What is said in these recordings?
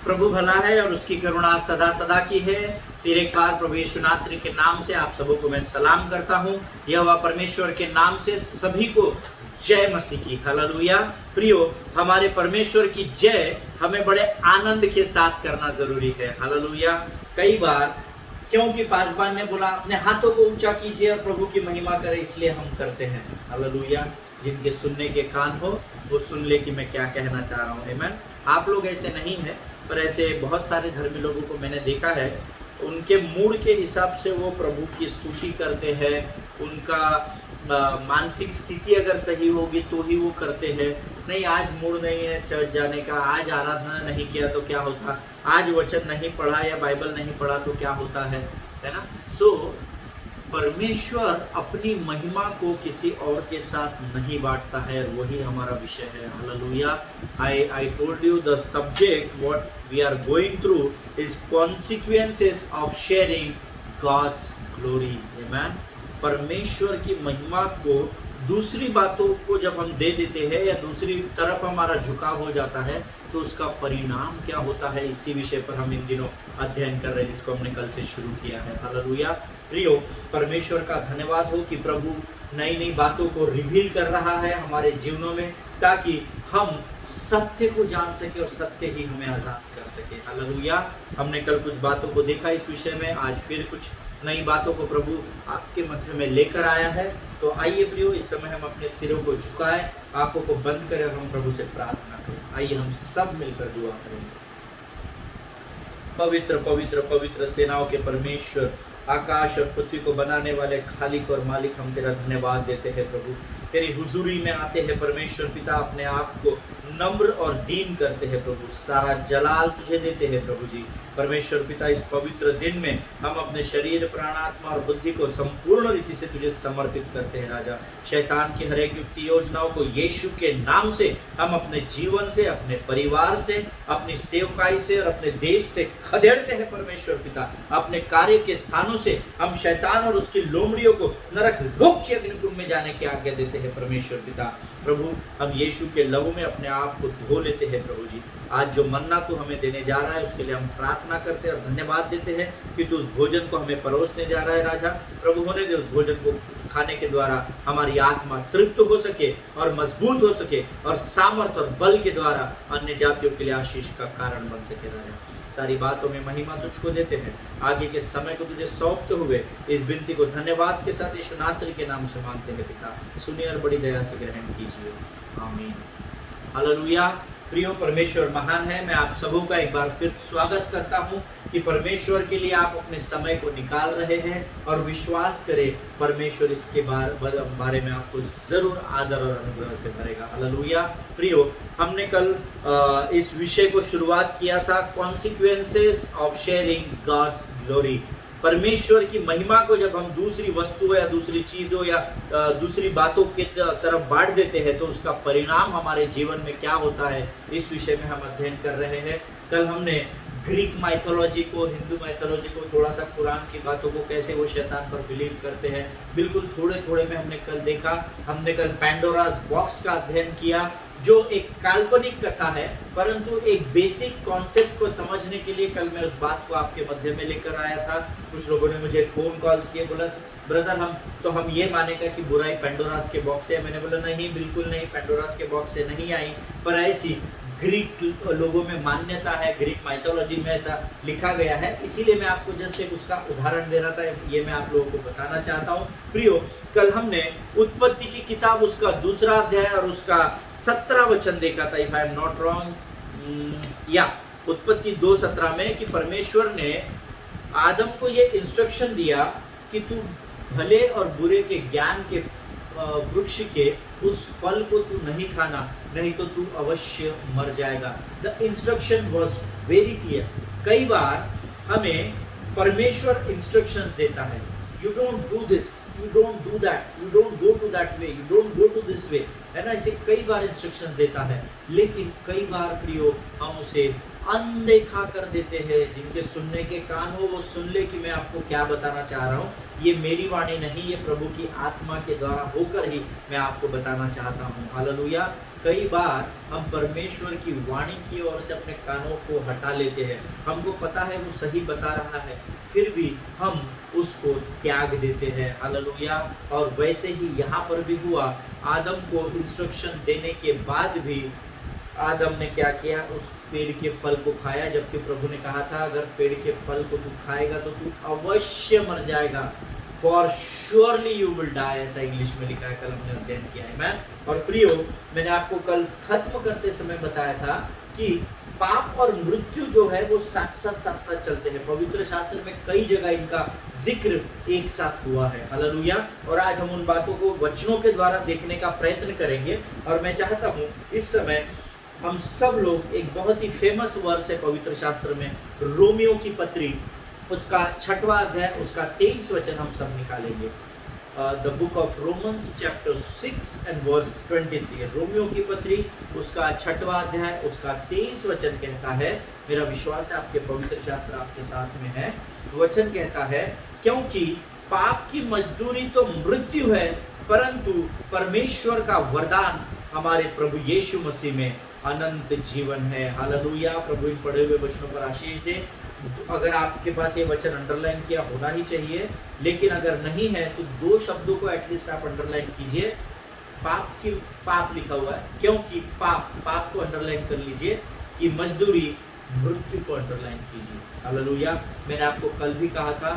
प्रभु भला है और उसकी करुणा सदा सदा की है। फिर एक बार प्रभु यीशु नासरी के नाम से आप सबों को मैं सलाम करता हूँ। यहोवा परमेश्वर के नाम से सभी को जय मसीह की। हालेलुया। प्रियो, हमारे परमेश्वर की जय हमें बड़े आनंद के साथ करना जरूरी है। हालेलुया। कई बार क्योंकि पासवान ने बोला अपने हाथों को ऊंचा कीजिए और प्रभु की महिमा करें, इसलिए हम करते हैं। हालेलुया। जिनके सुनने के कान हो वो सुन ले कि मैं क्या कहना चाह रहा हूँ। आमीन। आप लोग ऐसे नहीं है, पर ऐसे बहुत सारे धर्मी लोगों को मैंने देखा है, उनके मूड के हिसाब से वो प्रभु की स्तुति करते हैं। उनका मानसिक स्थिति अगर सही होगी तो ही वो करते हैं। नहीं, आज मूड नहीं है चर्च जाने का, आज आराधना नहीं किया तो क्या होता, आज वचन नहीं पढ़ा या बाइबल नहीं पढ़ा तो क्या होता है ना। परमेश्वर अपनी महिमा को किसी और के साथ नहीं बांटता है, और वही हमारा विषय है। Hallelujah. I told you the subject what we are going through is consequences of sharing God's glory. Amen. परमेश्वर की महिमा को दूसरी बातों को जब हम दे देते हैं या दूसरी तरफ हमारा झुकाव हो जाता है तो उसका परिणाम क्या होता है, इसी विषय पर हम इन दिनों अध्ययन कर रहे हैं, जिसको हमने कल से शुरू किया है। हालेलुया। प्रियो, परमेश्वर का धन्यवाद हो कि प्रभु नई नई बातों को रिवील कर रहा है हमारे जीवनों में, ताकि हम सत्य को जान सके और सत्य ही हमें आजाद कर सके। हालेलुया। हमने कल कुछ बातों को देखा इस विषय में, आज फिर कुछ नई बातों को प्रभु आपके मध्य में लेकर आया है। तो आइए प्रियो, इस समय हम अपने सिरों को झुकाएं, आंखों को बंद करें और हम प्रभु से प्रार्थना करें। आइए हम सब मिलकर दुआ करेंगे। पवित्र पवित्र पवित्र सेनाओं के परमेश्वर, आकाश और पृथ्वी को बनाने वाले खालिक और मालिक, हम तेरा धन्यवाद देते हैं प्रभु। तेरी हुजूरी में आते हैं परमेश्वर पिता, अपने आप को नम्र और दीन करते हैं प्रभु। सारा जलाल तुझे देते हैं प्रभु जी। परमेश्वर पिता, इस पवित्र दिन में हम अपने शरीर, प्राणात्मा और बुद्धि को संपूर्ण रीति से तुझे समर्पित करते हैं राजा। शैतान की हर एक युक्ति योजनाओं को यीशु के नाम से हम अपने जीवन से, अपने परिवार से, अपनी सेवकाई से और अपने देश से खदेड़ते हैं परमेश्वर पिता। अपने कार्य के स्थानों से हम शैतान और उसकी लोमड़ियों को नरक लोक के अग्निकुंड में जाने की आज्ञा देते हैं परमेश्वर पिता। प्रभु, हम यीशु के लहू में अपने आप को धो लेते हैं प्रभु जी। आज जो मन्ना तू हमें देने जा रहा है उसके लिए हम प्रार्थना करते हैं और धन्यवाद देते हैं कि तू उस भोजन को हमें परोसने जा रहा है राजा। प्रभु, होने दे उस भोजन को खाने के द्वारा हमारी आत्मा तृप्त हो सके और मजबूत हो सके, और सामर्थ और बल के द्वारा अन्य जातियों के लिए आशीष का कारण बन सके राजा। सारी बातों में महिमा तुझको देते हैं। आगे के समय को तुझे सौंपते हुए इस विनती को धन्यवाद के साथ यीशु नासरी के नाम से मांगते हैं पिता। सुनिए और बड़ी दया से ग्रहण कीजिए। आमीन। हालेलुया। प्रियो, परमेश्वर महान है। मैं आप सबों का एक बार फिर स्वागत करता हूं कि परमेश्वर के लिए आप अपने समय को निकाल रहे हैं, और विश्वास करें परमेश्वर इसके बारे में आपको जरूर आदर और अनुग्रह से भरेगा। हालेलुया। प्रियो, हमने कल इस विषय को शुरुआत किया था, consequences of sharing God's glory. परमेश्वर की महिमा को जब हम दूसरी वस्तुओं या दूसरी चीज़ों या दूसरी बातों की तरफ बांट देते हैं तो उसका परिणाम हमारे जीवन में क्या होता है, इस विषय में हम अध्ययन कर रहे हैं। कल हमने ग्रीक माइथोलॉजी को, हिंदू माइथोलॉजी को, थोड़ा सा कुरान की बातों को, कैसे वो शैतान पर बिलीव करते हैं, बिल्कुल थोड़े थोड़े में हमने कल देखा। हमने कल पैंडोरास बॉक्स का अध्ययन किया, जो एक काल्पनिक कथा है, परंतु एक बेसिक कॉन्सेप्ट को समझने के लिए कल मैं उस बात को आपके मध्य में लेकर आया था। कुछ लोगों ने मुझे फ़ोन कॉल्स किए, बोला ब्रदर हम ये मानेगा कि बुराई पैंडोरास के बॉक्स से है। मैंने बोला नहीं, बिल्कुल नहीं, पैंडोरास के बॉक्स से नहीं आई, पर ऐसी ग्रीक लोगों में मान्यता है, ग्रीक माइथोलॉजी में ऐसा लिखा गया है। इसीलिए मैं आपको जस्ट एक उसका उदाहरण दे रहा था, ये मैं आप लोगों को बताना चाहता हूँ। प्रियो, कल हमने उत्पत्ति की किताब, उसका 2 अध्याय और उसका 17 वचन देखा था, if I am not wrong, या उत्पत्ति 2:17 में, कि परमेश्वर ने आदम को ये इंस्ट्रक्शन दिया कि तू भले और बुरे के ज्ञान के वृक्ष के उस फल को तू नहीं खाना, नहीं तो तू अवश्य मर जाएगा। The instruction was very clear. कई बार हमें परमेश्वर इंस्ट्रक्शंस देता है, you don't do this, you don't do that, you don't go to that way, you don't go to this way, है ना। इसे कई बार इंस्ट्रक्शन देता है, लेकिन कई बार प्रियो हम उसे अनदेखा कर देते हैं। जिनके सुनने के कान हो वो सुन ले कि मैं आपको क्या बताना चाह रहा हूँ। ये मेरी वाणी नहीं, ये प्रभु की आत्मा के द्वारा होकर ही मैं आपको बताना चाहता हूँ। हालेलुया। कई बार हम परमेश्वर की वाणी की ओर से अपने कानों को हटा लेते हैं। हमको पता है वो सही बता रहा है, फिर भी हम उसको त्याग देते हैं। हालेलुया। और वैसे ही यहाँ पर भी हुआ। आदम को इंस्ट्रक्शन देने के बाद भी आदम ने क्या किया, उस पेड़ के फल को खाया, जबकि प्रभु ने कहा था अगर पेड़ के फल को तू खाएगा तो तू अवश्य मर जाएगा। For surely you will die, ऐसा इंग्लिश में लिखा है, कल हमने अध्ययन किया है। मैं और प्रियो, मैंने आपको कल खत्म करते समय बताया था कि पाप और मृत्यु जो है वो साथ साथ चलते हैं। पवित्र शास्त्र में कई जगह इनका जिक्र एक साथ हुआ है। हालेलुया। और आज हम उन बातों को वचनों के द्वारा देखने का प्रयत्न करेंगे। और मैं चाहता हूँ इस समय हम सब लोग एक बहुत ही फेमस वर्स है पवित्र शास्त्र में, रोमियो की पत्री, उसका 6वां अध्याय, उसका 23 वचन हम सब निकालेंगे। The book of Romans chapter 6 and verse 23। रोमियो की पत्री, उसका 6वां अध्याय, उसका 23 वचन कहता है, मेरा विश्वास है आपके पवित्र शास्त्र आपके साथ में है। वचन कहता है, क्योंकि पाप की मजदूरी तो मृत्यु है, परंतु परमेश्वर का वरदान हमारे प्रभु यीशु मसीह में अनंत जीवन है। हालेलुया। प्रभु इन पढ़े हुए वचनों पर आशीष दे। अगर आपके पास ये वचन अंडरलाइन किया होना ही चाहिए, लेकिन अगर नहीं है तो 2 शब्दों को एटलीस्ट आप अंडरलाइन कीजिए। पाप लिखा हुआ है, क्योंकि पाप को अंडरलाइन कर लीजिए, कि मजदूरी मृत्यु को अंडरलाइन कीजिए। हालेलुया। मैंने आपको कल भी कहा था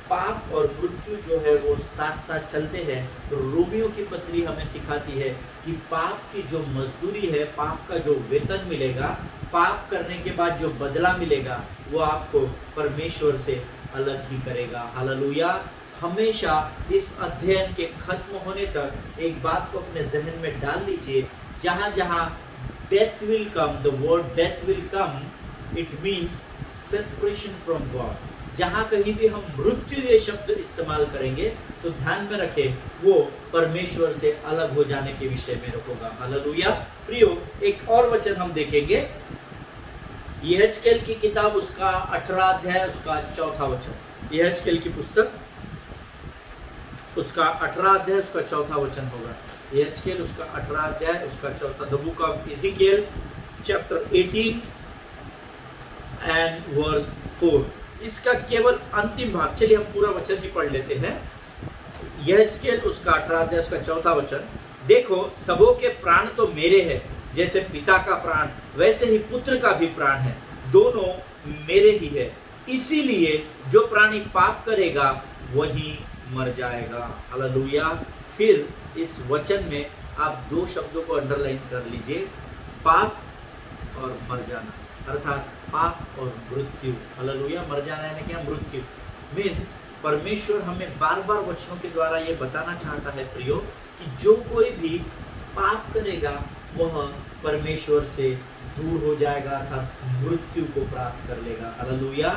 पाप और मृत्यु जो है वो साथ साथ चलते हैं। रोमियो की पत्री हमें सिखाती है कि पाप की जो मजदूरी है, पाप का जो वेतन मिलेगा, पाप करने के बाद जो बदला मिलेगा, वो आपको परमेश्वर से अलग ही करेगा। हालेलुया। हमेशा इस अध्ययन के खत्म होने तक एक बात को अपने जहन में डाल लीजिए, जहाँ जहाँ death will come, the word death will come, it means separation from God. जहाँ कहीं भी हम मृत्यु ये शब्द इस्तेमाल करेंगे तो ध्यान में रखें वो परमेश्वर से अलग हो जाने के विषय में होगा। हालेलुया। प्रियो, एक और वचन हम देखेंगे, यहेजकेल की किताब, उसका 18 अध्याय, उसका 4था वचन। यहेजकेल की पुस्तक, उसका 18 अध्याय, उसका 4था वचन होगा। यहेजकेल उसका 18 अध्याय, उसका 4था। The book of Ezekiel chapter 18 and verse 4। इसका केवल अंतिम भाग, चलिए हम पूरा वचन ही पढ़ लेते हैं। यहेजकेल उसका 18 अध्याय, उसका 4था वचन। देखो, सबों के प्राण तो मेरे हैं, जैसे पिता का प्राण वैसे ही पुत्र का भी प्राण है, दोनों मेरे ही है। इसीलिए जो प्राणी पाप करेगा वही मर जाएगा। हालेलुया। फिर इस वचन में आप 2 शब्दों को अंडरलाइन कर लीजिए, पाप और मर जाना, अर्थात पाप और मृत्यु। हालेलुया। मर जाना है क्या? मृत्यु मीन्स परमेश्वर हमें बार बार वचनों के द्वारा ये बताना चाहता है प्रियो, कि जो कोई भी पाप करेगा वह परमेश्वर से दूर हो जाएगा, अर्थात मृत्यु को प्राप्त कर लेगा। Hallelujah.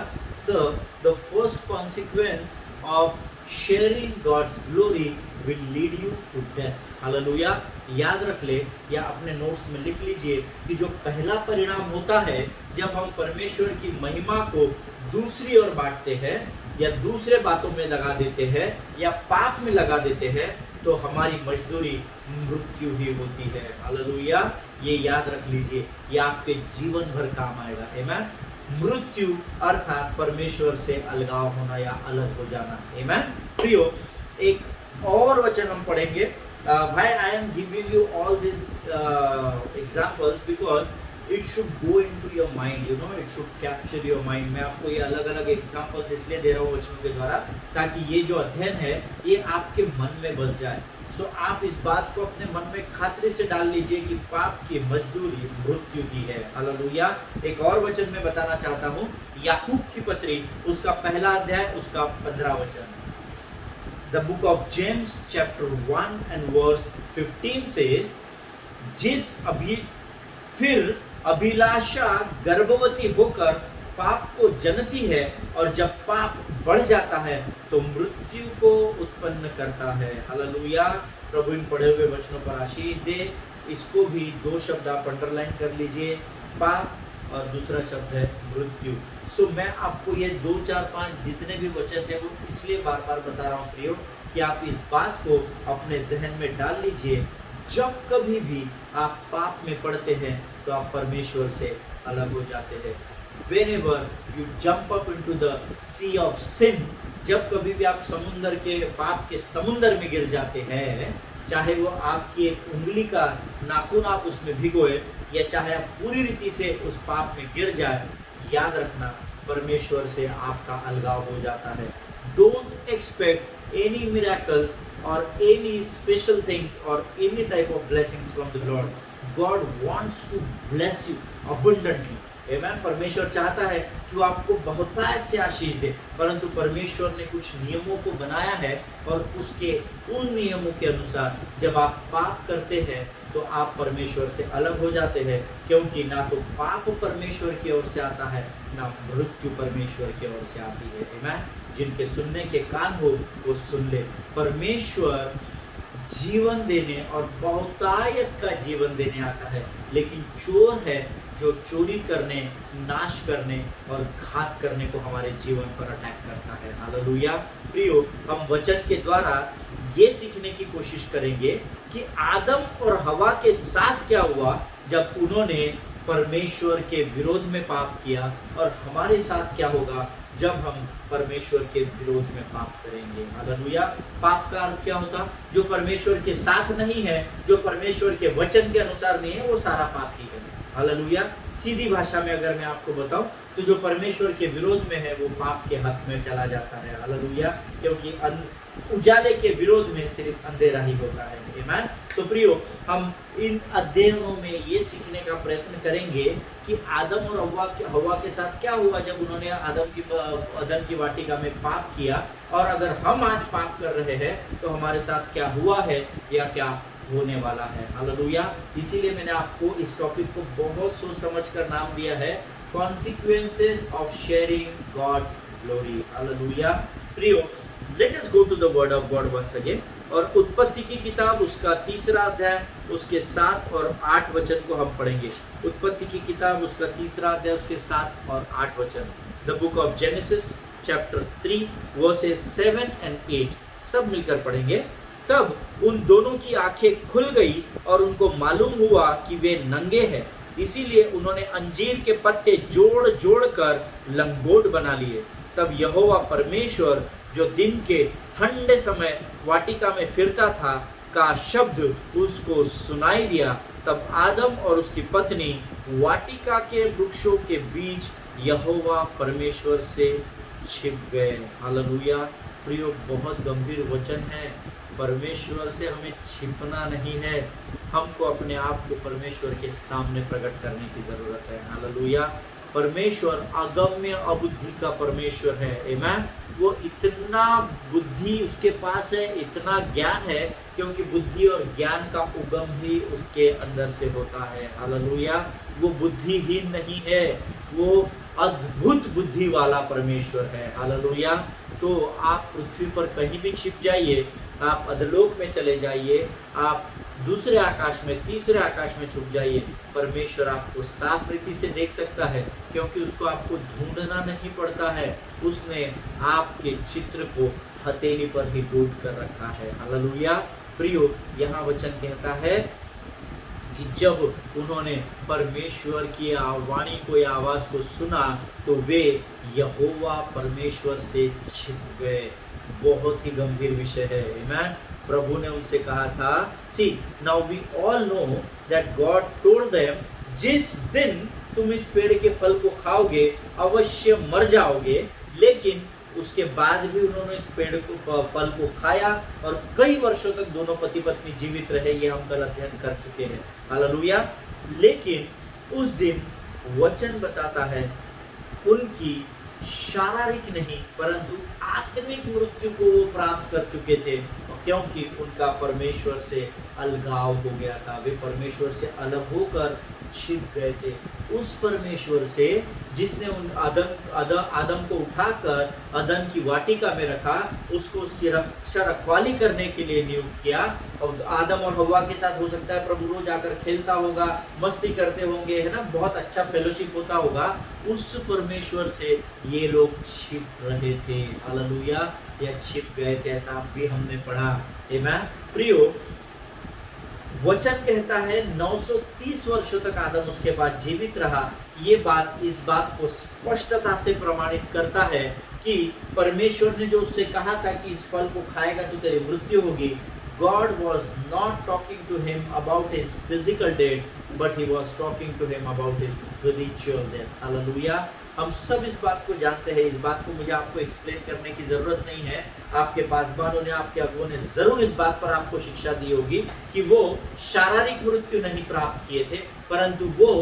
So the first consequence of sharing God's glory will lead you to death. Hallelujah. याद रख ले या अपने नोट्स में लिख लीजिए कि जो पहला परिणाम होता है जब हम परमेश्वर की महिमा को दूसरी ओर बांटते हैं या दूसरे बातों में लगा देते हैं या पाप में लगा देते हैं, तो हमारी मजदूरी मृत्यु ही होती है। हालेलुया। ये याद रख लीजिए, ये आपके जीवन भर काम आएगा। आमीन। मृत्यु अर्थात परमेश्वर से अलगाव होना या अलग हो जाना। आमीन। प्रियो, एक और वचन हम पढ़ेंगे। भाई, I am giving you all this examples because it should go into your mind, you know, it should capture your mind. मैं आपको ये अलग अलग एग्जांपल्स इसलिए दे रहा हूँ वचनों के द्वारा, ताकि ये जो अध्ययन है ये आपके मन में बस जाए। सो आप इस बात को अपने मन में खातिर से डाल लीजिए कि पाप की मजदूरी मृत्यु की है। हालेलुया। एक और वचन मैं बताना चाहता हूँ, याकूब की पत्री, उसका 1 अध्याय, उसका 15 वचन। The book of James chapter 1 and verse 15 says, फिर अभिलाषा गर्भवती होकर पाप को जनती है, और जब पाप बढ़ जाता है तो मृत्यु को उत्पन्न करता है। हालेलुया। प्रभु इन पढ़े हुए वचनों पर आशीष दे। इसको भी 2 शब्द आप अंडरलाइन कर लीजिए, पाप और दूसरा शब्द है मृत्यु। सो मैं आपको ये 2, 4, 5 जितने भी वचन थे वो इसलिए बार बार बता रहा हूँ प्रियो कि आप इस बात को अपने जहन में डाल लीजिए। जब कभी भी आप पाप में पड़ते हैं तो आप परमेश्वर से अलग हो जाते हैं। Whenever you jump up into the sea of sin, जब कभी भी आप समुंदर के पाप के समुंदर में गिर जाते हैं, चाहे वो आपकी एक उंगली का नाखून आप उसमें भिगोए या चाहे आप पूरी रीति से उस पाप में गिर जाए, याद रखना परमेश्वर से आपका अलगाव हो जाता है। डोंट एक्सपेक्ट एनी मिरेकल्स और एनी स्पेशल थिंग्स और any type of blessings from the Lord. God wants to bless you abundantly. Amen. परमेश्वर चाहता है कि वो आपको बहुतायत से आशीष दे, परंतु परमेश्वर ने कुछ नियमों को बनाया है और उसके उन नियमों के अनुसार जब आप पाप करते हैं तो आप परमेश्वर से अलग हो जाते हैं, क्योंकि ना तो पाप परमेश्वर की ओर से आता है ना मृत्यु परमेश्वर की ओर से आती है। आमेन। जिनके सुनने के कान हो वो सुन ले। परमेश्वर जीवन देने और बहुतायत का जीवन देने आता है, लेकिन चोर है जो चोरी करने, नाश करने और घात करने को हमारे जीवन पर अटैक करता है। हालेलुया। प्रियो, हम वचन के द्वारा ये सीखने की कोशिश करेंगे कि आदम और हवा के साथ क्या हुआ जब उन्होंने परमेश्वर के विरोध में पाप किया, और हमारे साथ क्या होगा जब हम परमेश्वर के विरोध में पाप करेंगे। हालेलुया। पाप का अर्थ क्या होता? जो परमेश्वर के साथ नहीं है, जो परमेश्वर के वचन के अनुसार नहीं है, वो सारा पाप ही है। हालेलुया। सीधी भाषा में अगर मैं आपको बताऊं तो जो परमेश्वर के विरोध में है वो पाप के हक में चला जाता है। हालेलुया। क्योंकि उजाले के विरोध में सिर्फ अंधेरा ही होता है। आमीन। तो प्रियो, हम इन अध्ययनों में ये सीखने का प्रयत्न करेंगे कि आदम और हवा के साथ क्या हुआ जब उन्होंने अदन की वाटिका में पाप किया, और अगर हम आज पाप कर रहे हैं तो हमारे साथ क्या हुआ है या क्या होने वाला है। हालेलुया। इसीलिए मैंने आपको इस टॉपिक को बहुत सोच समझ कर नाम दिया है, consequences of sharing God's glory. Hallelujah. प्रियो, let us go to the word of God once again. और उत्पत्ति की किताब उसका 3रा अध्याय उसके 7 और 8 वचन को हम पढ़ेंगे। उत्पत्ति की किताब उसका 3रा अध्याय उसके 7 और 8 वचन। The book of genesis chapter 3 versus 7 and 8 सब मिलकर पढ़ेंगे। तब उन दोनों की आंखें खुल गई और उनको मालूम हुआ कि वे नंगे हैं, इसीलिए उन्होंने अंजीर के पत्ते जोड़ जोड़ कर लंगोट बना लिए। तब यहोवा परमेश्वर जो दिन के ठंडे समय वाटिका में फिरता था का शब्द उसको सुनाई दिया। तब आदम और उसकी पत्नी वाटिका के वृक्षों के बीच यहोवा परमेश्वर से छिप गए। हालेलुया। प्रियो, बहुत गंभीर वचन है। परमेश्वर से हमें छिपना नहीं है, हमको अपने आप को परमेश्वर के सामने प्रकट करने की जरूरत है। हालेलुया। परमेश्वर अगम्य अबुद्धि का परमेश्वर है। आमीन। वो इतना बुद्धि उसके पास है, इतना ज्ञान है, क्योंकि बुद्धि और ज्ञान का उगम ही उसके अंदर से होता है। हालेलुया। वो बुद्धिहीन नहीं है, वो अद्भुत बुद्धि वाला परमेश्वर है। हालेलुया। तो आप पृथ्वी पर कहीं भी छिप जाइए, आप अधलोक में चले जाइए, आप दूसरे आकाश में, तीसरे आकाश में छुप जाइए, परमेश्वर आपको साफ रीति से देख सकता है, क्योंकि उसको आपको ढूंढना नहीं पड़ता है। उसने आपके चित्र को हथेली पर ही डूब कर रखा है। हालेलुया। प्रियो, यहाँ वचन कहता है कि जब उन्होंने परमेश्वर की वाणी को या आवाज को सुना तो वे यहोवा परमेश्वर से छिप गए। बहुत ही गंभीर विषय है। आमीन। प्रभु ने उनसे कहा था, see now we all know that God told them, जिस दिन तुम इस पेड़ के फल को खाओगे अवश्य मर जाओगे। लेकिन उसके बाद भी उन्होंने इस पेड़ को फल को खाया और कई वर्षों तक दोनों पति पत्नी जीवित रहे। ये हम कल अध्ययन कर चुके हैं। हालेलुया। लेकिन उस दिन वचन बताता है उनकी शारीरिक नहीं परंतु आत्मिक मृत्यु को वो प्राप्त कर चुके थे, क्योंकि उनका परमेश्वर से अलगाव हो गया था। वे परमेश्वर से अलग होकर छिप गए थे। उस परमेश्वर से जिसने उन आदम को उठाकर अदन की वाटिका में रखा, उसको उसकी रक्षा रखवाली करने के लिए नियुक्त किया। और आदम और हवा के साथ हो सकता है प्रभु रोज आकर खेलता होगा, मस्ती करते होंगे, है ना, बहुत अच्छा फेलोशिप होता होगा। उस परमेश्वर से ये लोग छिप रहे थे। हालेलुया, या छिप गए थे, ऐसा भी हमने पढ़ा। आमीन। प्रियो, वचन कहता है 930 वर्षों तक आदम उसके बाद जीवित रहा। ये बात इस बात को स्पष्टता से प्रमाणित करता है कि परमेश्वर ने जो उससे कहा था कि इस फल को खाएगा तो तेरी मृत्यु होगी, God was not talking to him about his physical death, but he was talking to him about his spiritual death. Hallelujah. हम सब इस बात को जानते हैं, इस बात को मुझे आपको एक्सप्लेन करने की जरूरत नहीं है। आपके पासवानों ने, आपके अगुओं ने जरूर इस बात पर आपको शिक्षा दी होगी कि वो शारीरिक मृत्यु नहीं प्राप्त किए थे, परंतु वो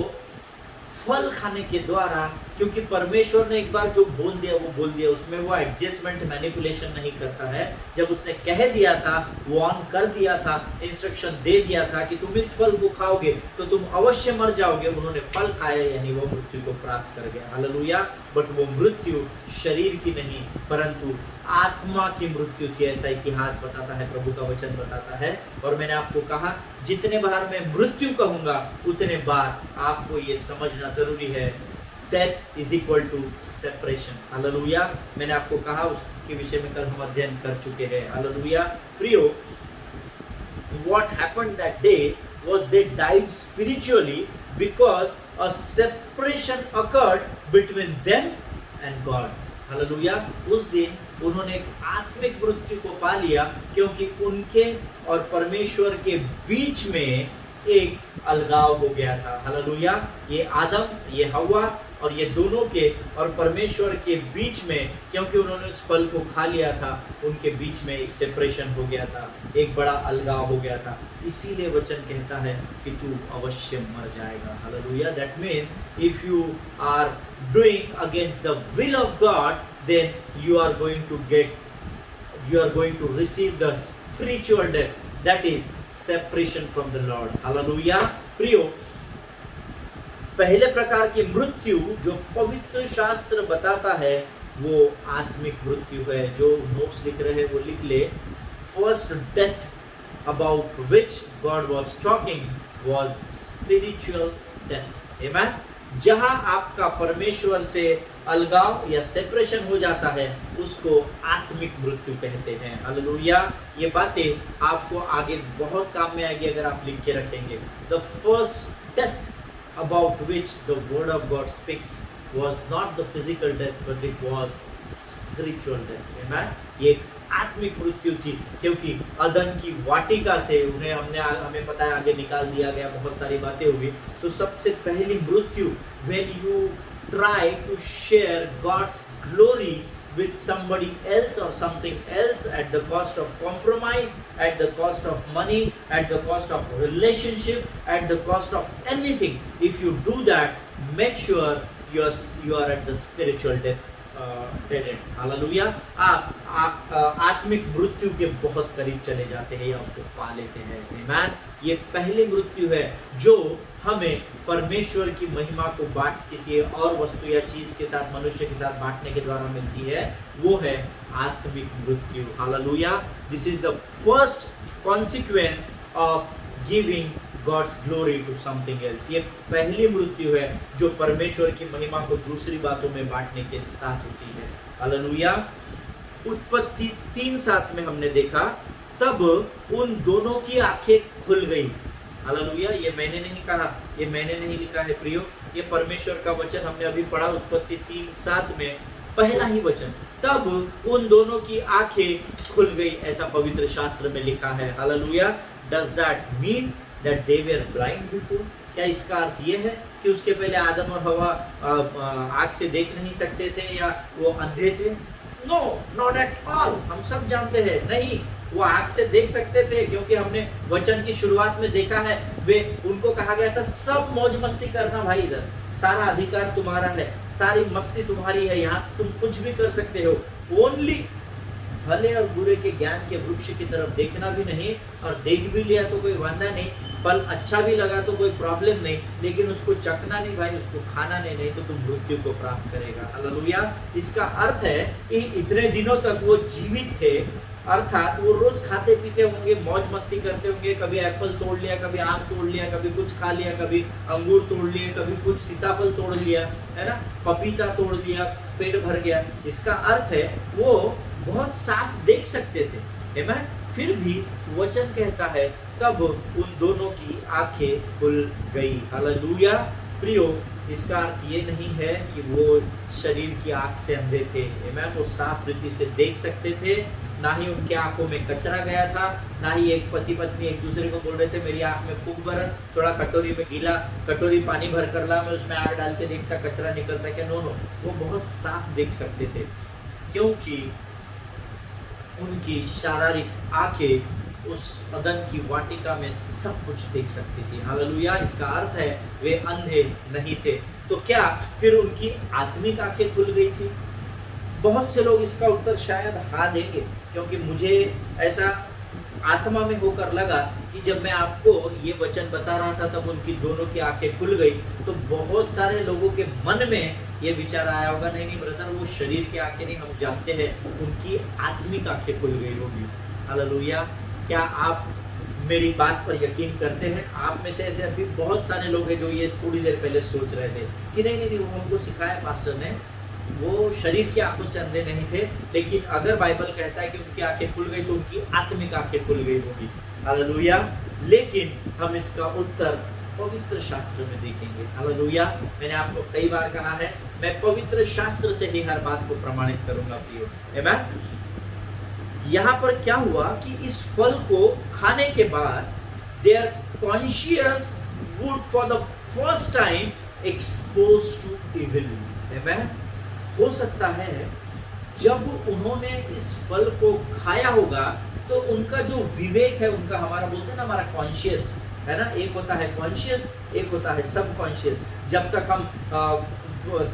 फल खाने के द्वारा, क्योंकि परमेश्वर ने एक बार जो बोल दिया वो बोल दिया, उसमें वो एडजस्टमेंट मैनिपुलेशन नहीं करता है। जब उसने कह दिया था, वार्न कर दिया था, इंस्ट्रक्शन दे दिया था कि तुम इस फल को खाओगे तो तुम अवश्य मर जाओगे, उन्होंने फल खाया, यानी वो मृत्यु को प्राप्त कर गया। हालेलुया। बट वो मृत्यु शरीर की नहीं परंतु आत्मा की मृत्यु थी, ऐसा इतिहास बताता है, प्रभु का वचन बताता है। और मैंने आपको कहा जितने बार मैं मृत्यु कहूंगा उतने बार आपको ये समझना जरूरी है, death is equal to separation. Hallelujah. मैंने आपको कहा उसके विषय में कल हम अध्ययन कर चुके हैं। हालेलुया। प्रियो, what happened that day was they died spiritually because a separation occurred between them and God. Hallelujah. उस दिन उन्होंने एक आत्मिक मृत्यु को पा लिया क्योंकि उनके और परमेश्वर के बीच में एक अलगाव हो गया था। हालेलुया। ये आदम, ये हवा और ये दोनों के और परमेश्वर के बीच में, क्योंकि उन्होंने उस फल को खा लिया था, उनके बीच में एक सेपरेशन हो गया था, एक बड़ा अलगाव हो गया था। इसीलिए वचन कहता है कि तू अवश्य मर जाएगा। Hallelujah. That means if you are doing against the will of God, then you are going to receive the spiritual death, that is separation from the Lord. Hallelujah. प्रियो, पहले प्रकार की मृत्यु जो पवित्र शास्त्र बताता है वो आत्मिक मृत्यु है। जो नोट्स लिख रहे हैं वो लिख ले। First death about which God was talking was spiritual death. Amen. जहां आपका परमेश्वर से अलगाव या सेपरेशन हो जाता है उसको आत्मिक मृत्यु कहते हैं। हालेलुया। ये बातें आपको आगे बहुत काम में आएगी अगर आप लिख के रखेंगे। The first death about which the word of God speaks was not the physical death but it was spiritual death. Amen. ये आत्मिक मृत्यु थी क्योंकि अदन की वाटिका से उन्हें हमें पता है आगे निकाल दिया गया, बहुत सारी बातें होगी। सो सबसे पहली मृत्यु, when you try to share God's glory with somebody else or something else at the cost of compromise, at the cost of money, at the cost of relationship, at the cost of anything. If you do that, make sure you are at the spiritual death dead end. Hallelujah. आप आत्मिक मृत्यु के बहुत करीब चले जाते हैं या उसको पा लेते हैं। आमीन। ये पहली मृत्यु है जो हमें परमेश्वर की महिमा को किसी और वस्तु या चीज के साथ, मनुष्य के साथ बांटने के द्वारा मिलती है, वो है आत्मिक मृत्यु। Hallelujah. This is the first consequence of giving God's glory to something else. ये पहली मृत्यु है जो परमेश्वर की महिमा को दूसरी बातों में बांटने के साथ होती है। हालेलुया। उत्पत्ति 3:7 में हमने देखा, तब उन दोनों की आंखें खुल गई। हालेलुया। ये मैंने नहीं कहा, ये मैंने नहीं लिखा है प्रियो, ये परमेश्वर का वचन हमने अभी पढ़ा उत्पत्ति 3:7 में, पहला ही वचन, तब उन दोनों की आंखें खुल गई, ऐसा पवित्र शास्त्र में लिखा है। Hallelujah. Does that mean that they were blind before? क्या इसका अर्थ ये है कि उसके पहले आदम और हवा आँख से देख नहीं सकते थे या वो अंधे थे? No, not at all. हम सब जानते हैं नहीं, वो आँख से देख सकते थे क्योंकि हमने वचन की शुरुआत में देखा है, वे उनको कहा गया था सब मौज मस्ती करना भाई, इधर सारा अधिकार तुम्हारा है, सारी मस्ती तुम्हारी है, यहाँ तुम कुछ भी कर सकते हो, ओनली भले और बुरे के ज्ञान के वृक्ष की तरफ देखना भी नहीं, और देख भी लिया तो कोई वांदा नहीं, फल अच्छा भी लगा तो कोई प्रॉब्लम नहीं, लेकिन उसको चखना नहीं भाई, उसको खाना नहीं तो तुम मृत्यु को प्राप्त करेगा। हालेलुया। इसका अर्थ है कि इतने दिनों तक वो जीवित थे, अर्थात वो रोज खाते पीते होंगे, मौज मस्ती करते होंगे, कभी एप्पल तोड़ लिया, कभी आम तोड़ लिया, कभी कुछ खा लिया, कभी अंगूर तोड़ लिए, कभी कुछ सीताफल तोड़ लिया, है ना, पपीता तोड़ लिया, पेट भर गया। इसका अर्थ है वो बहुत साफ देख सकते थे, है। फिर भी वचन कहता है तब उन दोनों की आंखें खुल गई। हालेलुया। प्रियो, इसका अर्थ ये नहीं है कि वो शरीर की आंख से अंधे थे, वो साफ रीति से देख सकते थे, ना ही उनके आंखों में कचरा गया था, ना ही एक पति पत्नी एक दूसरे को बोल रहे थे मेरी आंख में फूंक भर, थोड़ा कटोरी में गीला कटोरी पानी भर कर ला, मैं उसमें आग डाल के देखता कचरा निकलता क्या। नो, वो बहुत साफ देख सकते थे, क्योंकि उनकी शारीरिक आंखें उस अदन की वाटिका में सब कुछ देख सकती थी। हालेलुया। इसका अर्थ है वे अंधे नहीं थे। तो क्या फिर उनकी आत्मिक आंखें खुल गई थी? बहुत से लोग इसका उत्तर शायद हाँ देंगे, क्योंकि मुझे ऐसा आत्मा में होकर लगा कि जब मैं आपको ये वचन बता रहा था तब उनकी दोनों की आंखें खुल गई, तो बहुत सारे लोगों के मन में ये विचार आया होगा, नहीं ब्रदर, वो शरीर की आंखें नहीं, हम जानते हैं उनकी आत्मिक आंखें खुल गई होगी। हालेलुया। क्या आप मेरी बात पर यकीन करते हैं? आप में से ऐसे अभी बहुत सारे लोग हैं जो ये थोड़ी देर पहले सोच रहे थे कि नहीं, वो हमको सिखाया पास्टर ने, वो शरीर की आंखों से अंधे नहीं थे, लेकिन अगर बाइबल कहता है कि उनकी आंखें खुल गई तो उनकी आत्मिक आंखें खुल गई होगी। हालेलुया। लेकिन हम इसका उत्तर पवित्र शास्त्र में देखेंगे। हालेलुया। मैंने आपको कई बार कहा है, मैं पवित्र शास्त्र से ही हर बात को प्रमाणित करूंगा प्रियो। आमीन। यहाँ पर क्या हुआ कि इस फल को खाने के बाद their conscious would for the first time expose to evil. आमीन। हो सकता है जब उन्होंने इस फल को खाया होगा तो उनका जो विवेक है, उनका हमारा बोलते हैं ना, हमारा कॉन्शियस है ना, एक होता है कॉन्शियस, एक होता है सब कॉन्शियस। जब तक हम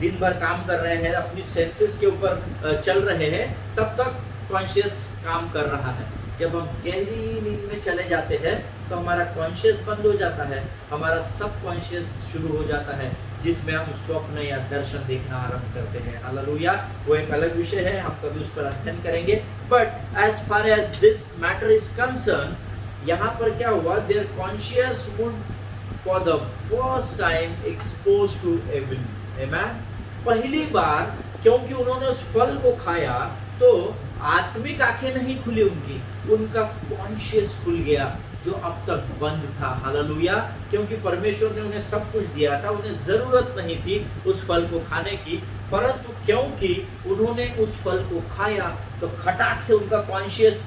दिन भर काम कर रहे हैं, अपनी सेंसेस के ऊपर चल रहे हैं, तब तक कॉन्शियस काम कर रहा है। जब हम गहरी नींद में चले जाते हैं तो हमारा कॉन्शियस बंद हो जाता है, हमारा सब कॉन्शियस शुरू हो जाता है, जिसमें हम स्वप्न या दर्शन देखना आरंभ करते हैं। हालेलुया। वो एक अलग विषय है, हम कभी उस पर अध्ययन करेंगे। But as far as this matter is concern, यहाँ पर क्या हुआ, their conscious would for the first time expose to evil. आमीन। पहली बार, क्योंकि उन्होंने उस फल को खाया तो आत्मिक आंखें नहीं खुली उनकी, उनका कॉन्शियस खुल गया जो अब तक बंद था। हालेलुया। क्योंकि परमेश्वर ने उन्हें सब कुछ दिया था, उन्हें जरूरत नहीं थी उस फल को खाने की, परंतु क्योंकि उन्होंने उस फल को खाया तो खटाक से उनका कॉन्शियस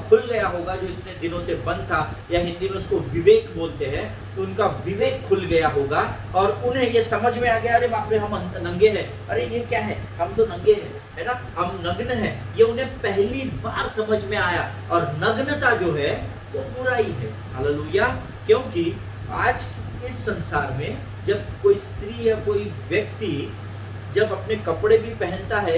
खुल गया होगा, जो इतने दिनों से बंद था, या हिंदी में उसको विवेक बोलते हैं, तो उनका विवेक खुल गया होगा और उन्हें ये समझ में आ गया, अरे बाप रे, हम नंगे हैं, अरे ये क्या है, हम तो नंगे हैं, है ना, हम नग्न हैं। ये उन्हें पहली बार समझ में आया। और नग्नता जो है वो बुराई है। हालेलुया। क्योंकि आज इस संसार में जब कोई स्त्री या कोई व्यक्ति जब अपने कपड़े भी पहनता है,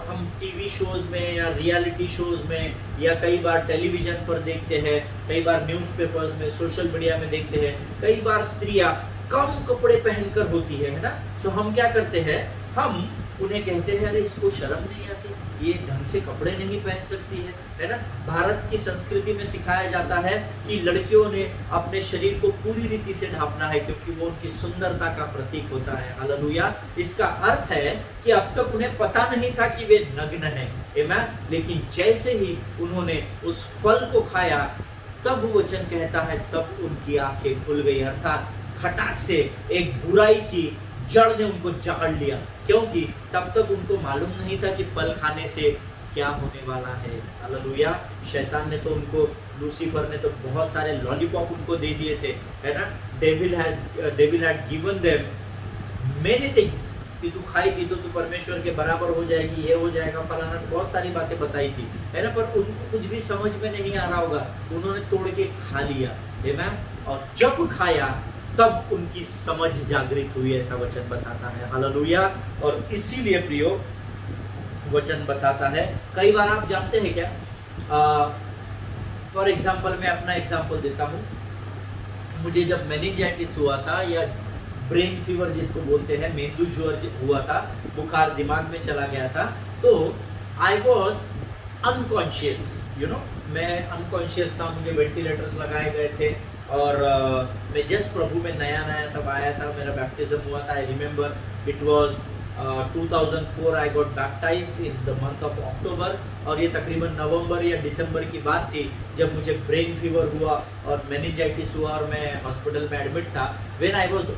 हम टीवी शोज में या रियलिटी शोज में या कई बार टेलीविजन पर देखते हैं, कई बार न्यूज़पेपर्स में, सोशल मीडिया में देखते हैं, कई बार स्त्रियां कम कपड़े पहनकर होती है ना। सो हम क्या करते हैं, हम उन्हें कहते हैं अरे इसको शर्म नहीं आती, ये ढंग से कपड़े नहीं पहन सकती है ना। भारत की संस्कृति में सिखाया जाता है कि लड़कियों ने अपने शरीर को पूरी रीति से ढांपना है, क्योंकि वो उनकी सुंदरता का प्रतीक होता है। हालेलुया। इसका अर्थ है कि अब तक उन्हें पता नहीं था कि वे नग्न हैं। आमीन। लेकिन जैसे ही उन्होंने उस फल को खाया, तब वचन कहता है तब उनकी आंखें खुल गई, अर्थात खटाक से एक बुराई की जड़ ने उनको जकड़ लिया, क्योंकि तब तक उनको मालूम नहीं था कि फल खाने से क्या होने वाला है। हालेलुया। शैतान ने तो उनको, लूसीफर ने तो बहुत सारे लॉलीपॉप उनको दे दिए थे, है ना। Devil had given them many things कि तू खाएगी तो तू परमेश्वर के बराबर हो जाएगी, ये हो जाएगा, फलाना, बहुत सारी बातें बताई थी, है ना। पर उनको कुछ भी समझ में नहीं आ रहा होगा, उन्होंने तोड़ के खा लिया, है ना। और जब खाया तब उनकी समझ जागृत हुई, ऐसा वचन बताता है। हालेलुया। और इसीलिए प्रियो वचन बताता है, कई बार आप जानते हैं क्या, फॉर एग्जाम्पल मैं अपना एग्जाम्पल देता हूँ। मुझे जब मेनिंजाइटिस हुआ था या ब्रेन फीवर जिसको बोलते हैं, मेंदू ज्वर हुआ था, बुखार दिमाग में चला गया था, तो I was unconscious, you know, मैं अनकॉन्शियस था, मुझे वेंटिलेटर्स लगाए गए थे और मैं जस्ट प्रभु में नया नया तब आया था, मेरा बैप्टिज्म हुआ था। I remember it was 2004 I got baptised in the month of October, और ये तकरीबन नवंबर या दिसंबर की बात थी जब मुझे ब्रेन फीवर हुआ और मेनिंजाइटिस हुआ और मैं हॉस्पिटल में एडमिट था। When I was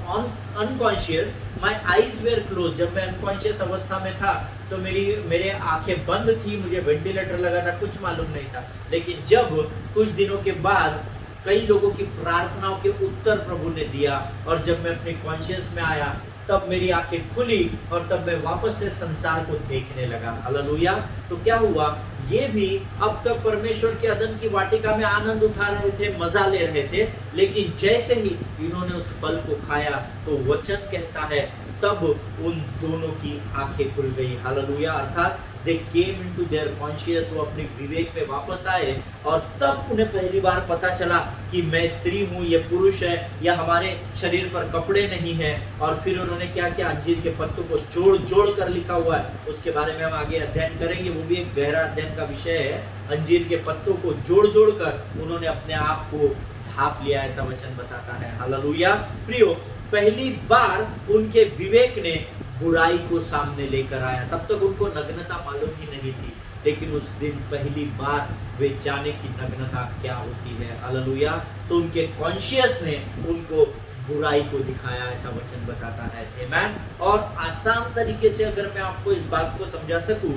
unconscious, my eyes were close. जब मैं अनकॉन्शियस अवस्था में था तो मेरे आंखें बंद थी, मुझे वेंटिलेटर लगा था, कुछ मालूम नहीं था। लेकिन जब कुछ दिनों के बाद कई लोगों की प्रार्थनाओं के उत्तर प्रभु ने दिया और जब मैं अपने कॉन्शियस में आया तब मेरी आंखें खुली और तब मैं वापस से संसार को देखने लगा। हालेलुया। तो क्या हुआ, ये भी अब तक परमेश्वर के अदन की वाटिका में आनंद उठा रहे थे, मजा ले रहे थे, लेकिन जैसे ही इन्होंने उस फल को खाया तो वचन कहता है तब उन दोनों की आंखें खुल गई। हालेलुया। अर्थात दे केम इनटू देयर कॉन्शियस, वो अपने विवेक में वापस आए और तब उन्हें पहली बार पता चला कि मैं स्त्री हूँ, ये पुरुष है, या हमारे शरीर पर कपड़े नहीं हैं। और फिर उन्होंने क्या किया, अंजीर के पत्तों को जोड़ जोड़ कर लिखा हुआ है, उसके बारे में हम आगे अध्ययन करेंगे, वो भी एक गहरा अध्ययन का विषय है। अंजीर के पत्तों को जोड़ जोड़ कर उन्होंने अपने आप को ढांप लिया, ऐसा वचन बताता है। हालेलुया। प्रियो, पहली बार उनके विवेक ने बुराई को सामने लेकर आया। तब तक उनको नग्नता मालूम ही नहीं थी, लेकिन उस दिन पहली बार वे जाने की नग्नता क्या होती है। हालेलुया। तो उनके कॉन्शियस ने उनको बुराई को दिखाया, ऐसा वचन बताता है। आमीन। और आसान तरीके से अगर मैं आपको इस बात को समझा सकूं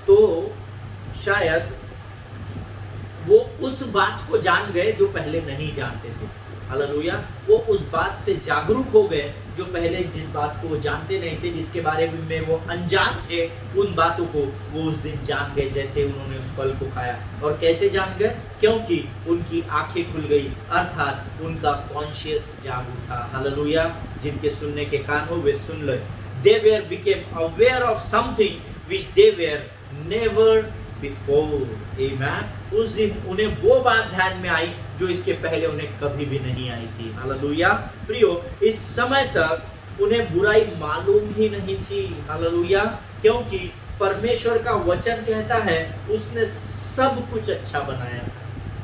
तो शायद वो उस बात को जान गए जो पहले नहीं जानते थे। हालेलुया। वो उस बात से जागरूक हो गए जो पहले जिस बात को वो जानते नहीं थे, जिसके बारे में वो अनजान थे, उन बातों को वो उस दिन जान गए जैसे उन्होंने उस फल को खाया। और कैसे जान गए? क्योंकि उनकी आंखें खुल गई, अर्थात उनका कॉन्शियस जाग उठा। हालेलुया। जिनके सुनने के कान हो वे सुन ले। They were became aware of something which they were never before. Amen. उस दिन उन्हें वो बात ध्यान में आई जो इसके पहले उन्हें कभी भी नहीं आई थी। हालेलुया। प्रियो, इस समय तक उन्हें बुराई मालूम ही नहीं थी। हालेलुया। क्योंकि परमेश्वर का वचन कहता है उसने सब कुछ अच्छा बनाया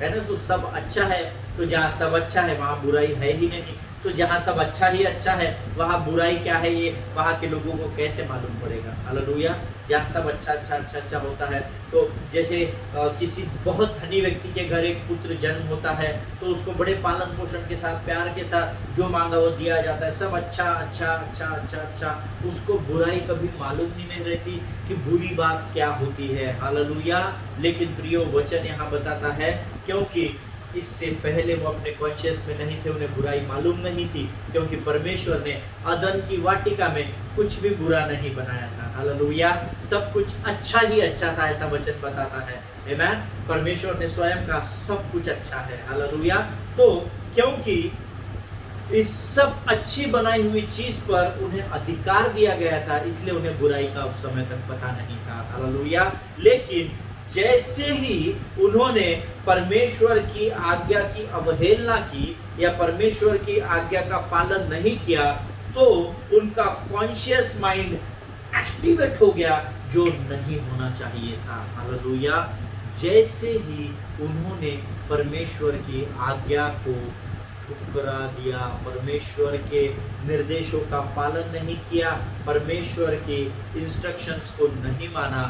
है ना। तो सब अच्छा है, तो जहाँ सब अच्छा है वहाँ बुराई है ही नहीं। तो जहाँ सब अच्छा ही अच्छा है वहाँ बुराई क्या है, ये वहाँ के लोगों को कैसे मालूम पड़ेगा। हालेलुया। जहाँ सब अच्छा होता है, तो जैसे किसी बहुत धनी व्यक्ति के घर एक पुत्र जन्म होता है तो उसको बड़े पालन पोषण के साथ, प्यार के साथ जो मांगा वो दिया जाता है, सब अच्छा। उसको बुराई कभी मालूम ही नहीं रहती कि बुरी बात क्या होती है। हालेलुया। लेकिन प्रियो, वचन यहाँ बताता है क्योंकि इससे पहले वो अपने कॉन्शियस में नहीं थे, उन्हें बुराई मालूम नहीं थी, क्योंकि परमेश्वर ने अदन की वाटिका में कुछ भी बुरा नहीं बनाया था। हालेलुया। सब कुछ अच्छा ही अच्छा था, ऐसा वचन बताता है। आमीन। परमेश्वर ने स्वयं कहा सब कुछ अच्छा है। हालेलुया। तो क्योंकि इस सब अच्छी बनाई हुई चीज पर उन्हें अधिकार दिया गया था, इसलिए उन्हें बुराई का उस समय तक पता नहीं था। हालेलुया। लेकिन जैसे ही उन्होंने परमेश्वर की आज्ञा की अवहेलना की या परमेश्वर की आज्ञा का पालन नहीं किया, तो उनका कॉन्शियस माइंड एक्टिवेट हो गया जो नहीं होना चाहिए था। हालेलुया। जैसे ही उन्होंने परमेश्वर की आज्ञा को ठुकरा दिया, परमेश्वर के निर्देशों का पालन नहीं किया, परमेश्वर के इंस्ट्रक्शंस को नहीं माना,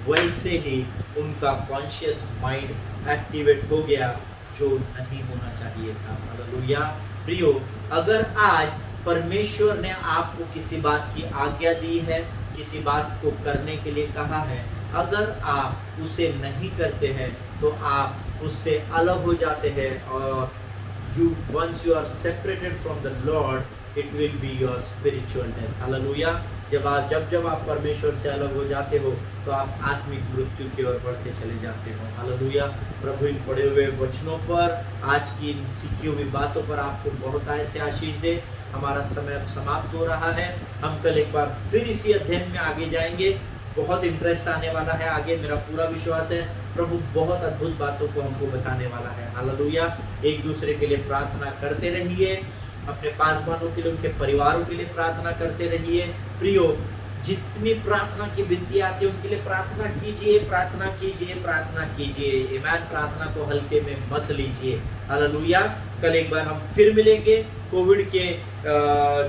वैसे ही उनका कॉन्शियस माइंड एक्टिवेट हो गया जो नहीं होना चाहिए था। हालेलुया। प्रियो, अगर आज परमेश्वर ने आपको किसी बात की आज्ञा दी है, किसी बात को करने के लिए कहा है, अगर आप उसे नहीं करते हैं तो आप उससे अलग हो जाते हैं और once you are separated from the Lord, it will be your spiritual death. Hallelujah. जब आप परमेश्वर से अलग हो जाते हो तो आप आत्मिक मृत्यु की ओर बढ़ते चले जाते हो। हालेलुया। प्रभु इन पढ़े हुए वचनों पर, आज की इन सीखी हुई बातों पर आपको बहुत ऐसे आशीष दे। हमारा समय अब समाप्त हो रहा है। हम कल एक बार फिर इसी अध्ययन में आगे जाएंगे। बहुत इंटरेस्ट आने वाला है आगे, मेरा पूरा विश्वास है। प्रभु बहुत अद्भुत बातों को हमको बताने वाला है। हालेलुया। एक दूसरे के लिए प्रार्थना करते रहिए, अपने पासवानों के लिए, उनके परिवारों के लिए प्रार्थना करते रहिए। प्रियो, जितनी प्रार्थना की विनती आती है उनके लिए प्रार्थना कीजिए, प्रार्थना कीजिए, प्रार्थना कीजिए। आमीन। प्रार्थना को हल्के में मत लीजिए। हालेलुया। कल एक बार हम फिर मिलेंगे। कोविड के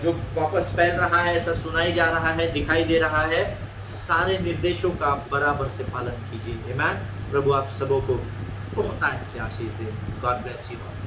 जो वापस फैल रहा है, ऐसा सुनाई जा रहा है, दिखाई दे रहा है, सारे निर्देशों का बराबर से पालन कीजिए। आमीन। प्रभु आप सबों को बहुत से आशीष दे। God bless you.